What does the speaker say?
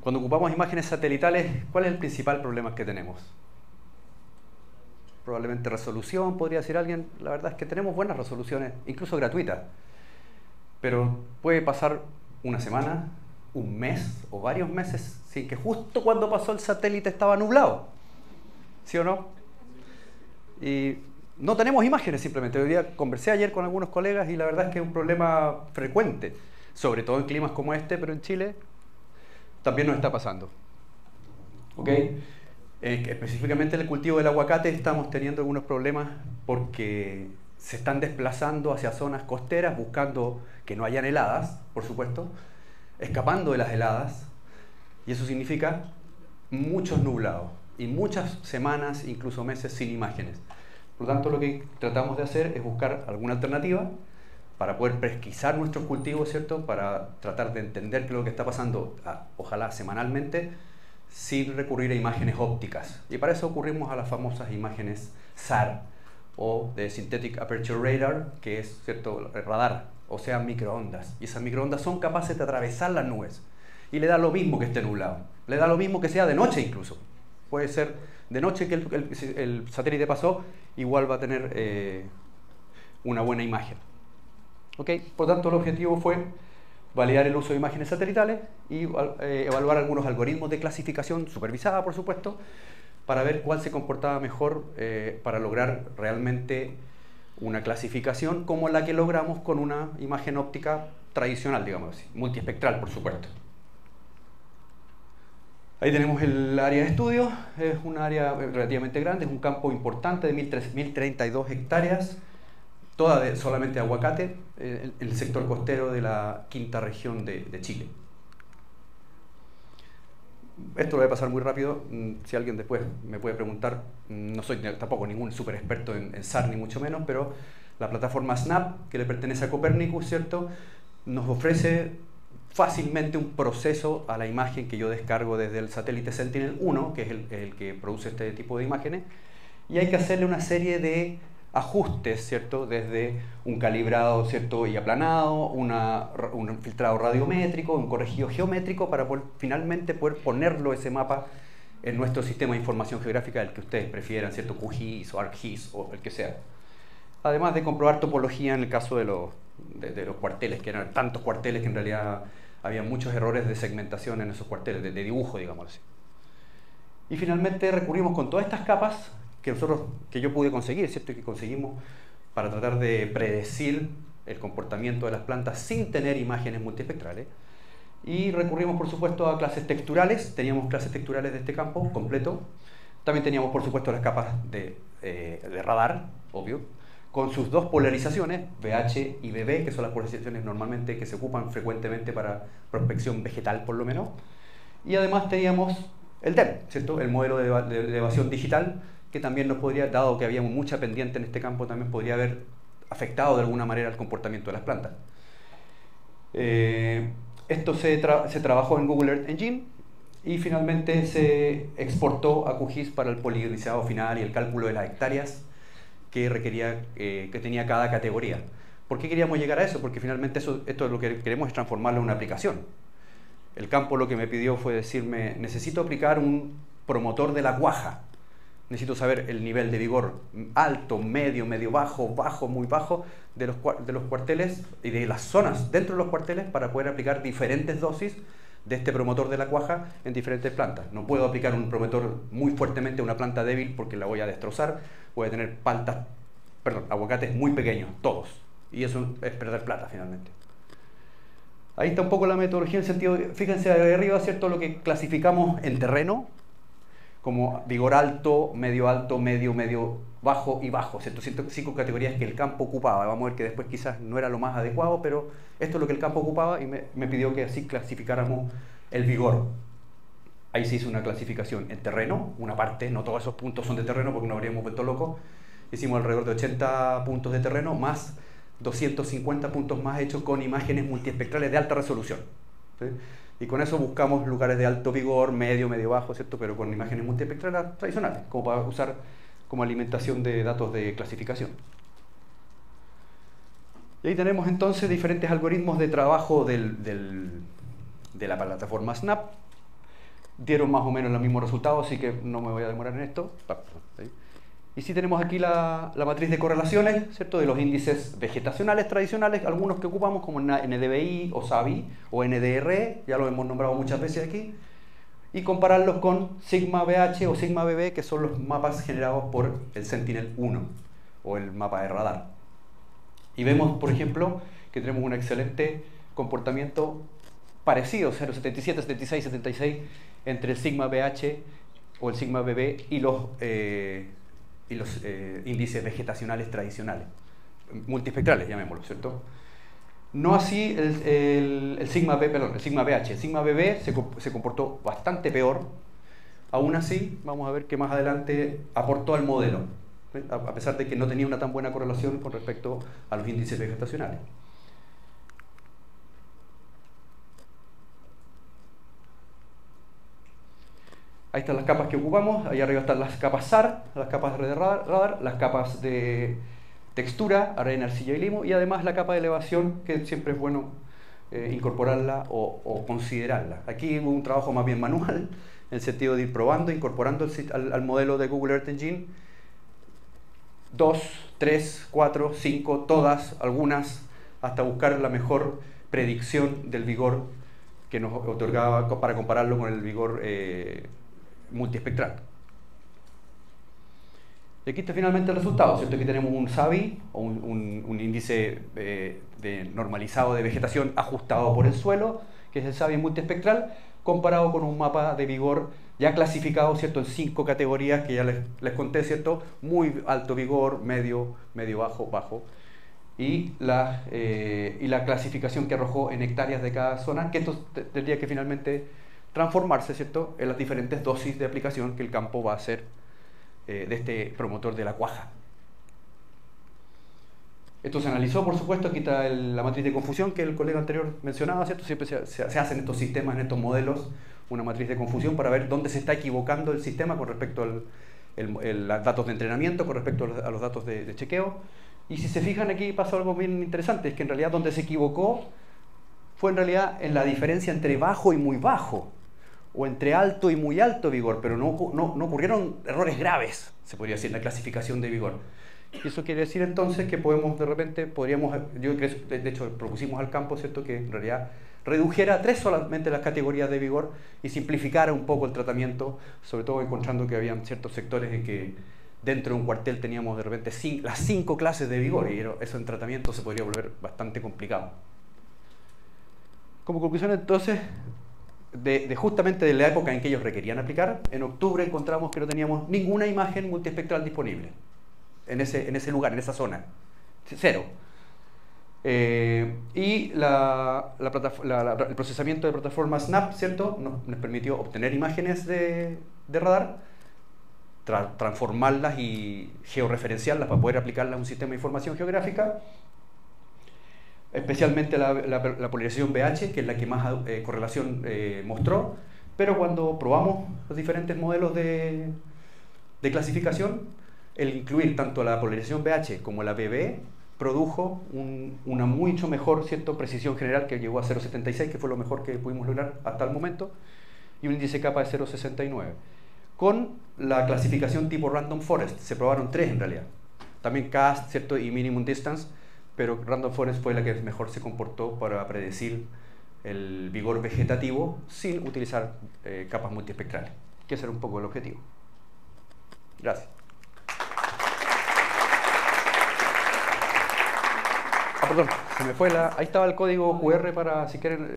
Cuando ocupamos imágenes satelitales, ¿cuál es el principal problema que tenemos? Probablemente resolución, podría decir alguien. La verdad es que tenemos buenas resoluciones, incluso gratuitas. Pero puede pasar una semana, un mes o varios meses sin que justo cuando pasó el satélite estaba nublado. ¿Sí o no? Y no tenemos imágenes simplemente. Hoy día conversé ayer con algunos colegas y la verdad es que es un problema frecuente, sobre todo en climas como este, pero en Chile también nos está pasando. ¿Ok? Específicamente en el cultivo del aguacate estamos teniendo algunos problemas porque se están desplazando hacia zonas costeras buscando que no hayan heladas, por supuesto, escapando de las heladas, y eso significa muchos nublados y muchas semanas, incluso meses sin imágenes. Por lo tanto, lo que tratamos de hacer es buscar alguna alternativa para poder pesquisar nuestros cultivos, ¿cierto? Para tratar de entender qué es lo que está pasando, ojalá semanalmente, sin recurrir a imágenes ópticas. Y para eso ocurrimos a las famosas imágenes SAR, o de Synthetic Aperture Radar, que es, ¿cierto?, radar, o sea, microondas. Y esas microondas son capaces de atravesar las nubes. Y le da lo mismo que esté nublado. Le da lo mismo que sea de noche incluso. Puede ser de noche que el satélite pasó, igual va a tener una buena imagen. ¿Ok? Por tanto, el objetivo fue validar el uso de imágenes satelitales y evaluar algunos algoritmos de clasificación supervisada, por supuesto, para ver cuál se comportaba mejor para lograr realmente una clasificación como la que logramos con una imagen óptica tradicional, digamos así, multiespectral, por supuesto. Ahí tenemos el área de estudio, es un área relativamente grande, es un campo importante de 1032 hectáreas, toda solamente aguacate, en el sector costero de la quinta región de Chile. Esto lo voy a pasar muy rápido, si alguien después me puede preguntar, no soy tampoco ningún súper experto en SAR ni mucho menos, pero la plataforma Snap, que le pertenece a Copernicus, ¿cierto?, nos ofrece fácilmente un proceso a la imagen que yo descargo desde el satélite Sentinel-1, que es el que produce este tipo de imágenes, y hay que hacerle una serie de ajustes, ¿cierto?, desde un calibrado, ¿cierto?, y aplanado, un filtrado radiométrico, un corregido geométrico, para finalmente poder ponerlo ese mapa en nuestro sistema de información geográfica, el que ustedes prefieran, ¿cierto?, QGIS o ArcGIS o el que sea. Además de comprobar topología en el caso de los cuarteles, que eran tantos cuarteles que en realidad había muchos errores de segmentación en esos cuarteles, de dibujo, digamos así. Y finalmente recurrimos con todas estas capas que yo pude conseguir, ¿cierto?, que conseguimos para tratar de predecir el comportamiento de las plantas sin tener imágenes multiespectrales. Y recurrimos, por supuesto, a clases texturales. Teníamos clases texturales de este campo completo. También teníamos, por supuesto, las capas de radar, obvio, con sus dos polarizaciones, VH y BB, que son las polarizaciones normalmente que se ocupan frecuentemente para prospección vegetal, por lo menos. Y además teníamos el DEM, ¿cierto?, el modelo de elevación digital, que también nos podría, dado que había mucha pendiente en este campo, también podría haber afectado de alguna manera el comportamiento de las plantas. Esto se trabajó en Google Earth Engine y finalmente se exportó a QGIS para el poligonizado final y el cálculo de las hectáreas que requería, que tenía cada categoría. ¿Por qué queríamos llegar a eso? Porque finalmente esto es lo que queremos, es transformarlo en una aplicación. El campo lo que me pidió fue decirme, necesito aplicar un promotor de la cuaja. Necesito saber el nivel de vigor alto, medio, medio bajo, bajo, muy bajo de los cuarteles y de las zonas dentro de los cuarteles para poder aplicar diferentes dosis de este promotor de la cuaja en diferentes plantas. No puedo aplicar un promotor muy fuertemente a una planta débil porque la voy a destrozar. Voy a tener aguacates muy pequeños, todos. Y eso es perder plata finalmente. Ahí está un poco la metodología en el sentido, fíjense de arriba, ¿cierto?, lo que clasificamos en terreno como vigor alto, medio, medio bajo y bajo, ¿cierto? 5 categorías que el campo ocupaba. Vamos a ver que después quizás no era lo más adecuado, pero esto es lo que el campo ocupaba y me pidió que así clasificáramos el vigor. Ahí se hizo una clasificación en terreno, una parte, no todos esos puntos son de terreno porque nos habríamos vuelto locos. Hicimos alrededor de 80 puntos de terreno más 250 puntos más hechos con imágenes multiespectrales de alta resolución, ¿sí? Y con eso buscamos lugares de alto vigor, medio, medio bajo, ¿cierto?, pero con imágenes multiespectrales tradicionales, como para usar como alimentación de datos de clasificación. Y ahí tenemos entonces diferentes algoritmos de trabajo de la plataforma Snap. dieron más o menos los mismos resultados, así que no me voy a demorar en esto. ¿Sí? Y sí tenemos aquí la matriz de correlaciones, ¿cierto? De los índices vegetacionales tradicionales, algunos que ocupamos como NDVI o SAVI o NDR, ya lo hemos nombrado muchas veces aquí, y compararlos con sigma BH o sigma BB, que son los mapas generados por el Sentinel-1 o el mapa de radar. Y vemos, por ejemplo, que tenemos un excelente comportamiento parecido, 0,77, 76, 76, entre el sigma BH o el sigma BB y los índices vegetacionales tradicionales, multiespectrales, llamémoslo, ¿cierto? No así el sigma B, perdón, el sigma BH. El sigma BB se comportó bastante peor. Aún así, vamos a ver que más adelante aportó al modelo, a pesar de que no tenía una tan buena correlación con respecto a los índices vegetacionales. Ahí están las capas que ocupamos. Ahí arriba están las capas SAR, las capas de radar, las capas de textura, arena, arcilla y limo, y además la capa de elevación, que siempre es bueno incorporarla o considerarla. Aquí hubo un trabajo más bien manual, en el sentido de ir probando, incorporando al modelo de Google Earth Engine 2, 3, 4, 5, todas, algunas, hasta buscar la mejor predicción del vigor que nos otorgaba para compararlo con el vigor multiespectral. Y aquí está finalmente el resultado, ¿cierto? Aquí tenemos un SAVI, o un índice normalizado de vegetación ajustado por el suelo, que es el SAVI multiespectral, comparado con un mapa de vigor ya clasificado, ¿cierto? En 5 categorías que ya les conté, ¿cierto? Muy alto vigor, medio, medio bajo, bajo. Y la clasificación que arrojó en hectáreas de cada zona, que esto tendría que finalmente transformarse, ¿cierto? En las diferentes dosis de aplicación que el campo va a hacer de este promotor de la cuaja. Esto se analizó, por supuesto. Aquí está la matriz de confusión que el colega anterior mencionaba, ¿cierto? Siempre se hacen estos sistemas, en estos modelos, una matriz de confusión para ver dónde se está equivocando el sistema con respecto a los datos de entrenamiento, con respecto a los datos de chequeo. Y si se fijan, aquí pasó algo bien interesante, es que en realidad donde se equivocó fue en realidad en la diferencia entre bajo y muy bajo, o entre alto y muy alto vigor, pero no ocurrieron errores graves, se podría decir, en la clasificación de vigor. Y eso quiere decir entonces que de hecho propusimos al campo, ¿cierto?, que en realidad redujera a 3 solamente las categorías de vigor y simplificara un poco el tratamiento, sobre todo encontrando que habían ciertos sectores en que dentro de un cuartel teníamos de repente las 5 clases de vigor, y eso en tratamiento se podría volver bastante complicado. Como conclusión, entonces, justamente de la época en que ellos requerían aplicar, en octubre encontramos que no teníamos ninguna imagen multiespectral disponible en ese lugar, en esa zona. 0. Y el procesamiento de plataforma Snap, ¿cierto?, nos permitió obtener imágenes de radar, transformarlas y georreferenciarlas para poder aplicarlas a un sistema de información geográfica, especialmente la polarización BH, que es la que más correlación mostró. Pero cuando probamos los diferentes modelos de clasificación, el incluir tanto la polarización BH como la BB produjo una mucho mejor, ¿cierto?, precisión general, que llegó a 0,76, que fue lo mejor que pudimos lograr hasta el momento, y un índice capa de 0,69. Con la clasificación tipo Random Forest se probaron 3 en realidad, también CAST, ¿cierto?, y Minimum Distance, pero Random Forest fue la que mejor se comportó para predecir el vigor vegetativo sin utilizar capas multiespectrales, que ese era un poco el objetivo. Gracias. Perdón, se me fue ahí estaba el código QR para si quieren